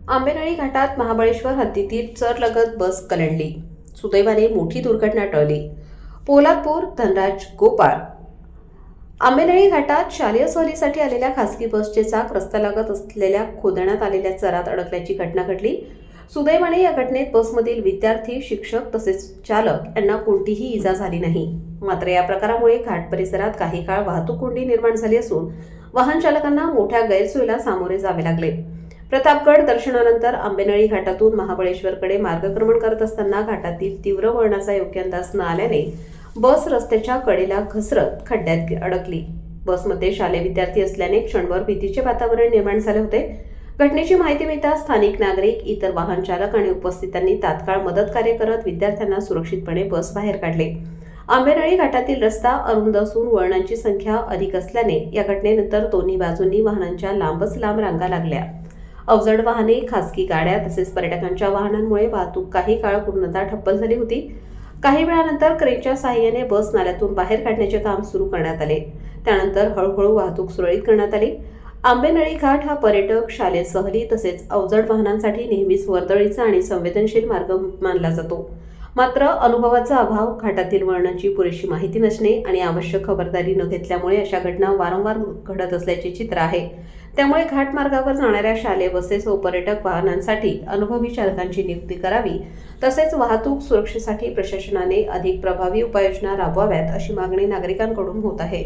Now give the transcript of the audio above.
आंबेनळी घाटात महाबळेश्वर हद्दीतील चरलगत बस कलंडली. सुदैवाने मोठी दुर्घटना टळली. पोलादपूर धनराज गोपाळ. आंबेनळी घाटात शालेय सहलीसाठी आलेल्या खासगी बसचे चाक रस्त्यालगत असलेल्या खोदण्यात आलेल्या चरात अडकल्याची घटना घडली. सुदैवाने या घटनेत बसमधील विद्यार्थी, शिक्षक तसेच चालक यांना कोणतीही इजा झाली नाही. मात्र या प्रकारामुळे घाट परिसरात काही काळ वाहतूक कोंडी निर्माण झाली असून वाहन चालकांना मोठ्या गैरसोयीला सामोरे जावे लागले. प्रतापगड दर्शनानंतर आंबेनळी घाटातून महाबळेश्वरकडे मार्गक्रमण करत असताना घाटातील तीव्र वळणाचा योग्य अंदाज न आल्याने बस रस्त्याच्या कडेला घसरत खड्ड्यात अडकली. बसमध्ये शालेय विद्यार्थी असल्याने क्षणभर भीतीचे वातावरण निर्माण झाले होते. घटनेची माहिती मिळताच स्थानिक नागरिक, इतर वाहन चालक आणि उपस्थितांनी तात्काळ मदत कार्य करत विद्यार्थ्यांना सुरक्षितपणे बस बाहेर काढले. आंबेनळी घाटातील रस्ता अरुंद असून वळणांची संख्या अधिक असल्याने या घटनेनंतर दोन्ही बाजूंनी वाहनांच्या लांबच लांब रांगा लागल्या. अवजड वाहने, खासगी गाड्या तसेच पर्यटकांच्या वाहनांमुळे वाहतूक काही काळ पूर्णतः ठप्प झाली होती. काही वेळानंतर क्रेनच्या सहाय्याने बस नाल्यातून बाहेर काढण्याचे काम सुरू करण्यात आले. त्यानंतर हळूहळू वाहतूक सुरळीत करण्यात आली. आंबेनळी घाट हा पर्यटक, शालेय सहली तसेच अवजड वाहनांसाठी नेहमीच वर्दळीचा आणि संवेदनशील मार्ग मानला जातो. मात्र अनुभवाचा अभाव, घाटातील वळणांची पुरेशी माहिती नसणे आणि आवश्यक खबरदारी न घेतल्यामुळे अशा घटना वारंवार घडत असल्याचे चित्र आहे. त्यामुळे घाट मार्गावर जाणाऱ्या शालेय बसेस व पर्यटक वाहनांसाठी अनुभवी चालकांची नियुक्ती करावी, तसेच वाहतूक सुरक्षेसाठी प्रशासनाने अधिक प्रभावी उपाययोजना राबवाव्यात अशी मागणी नागरिकांकडून होत आहे.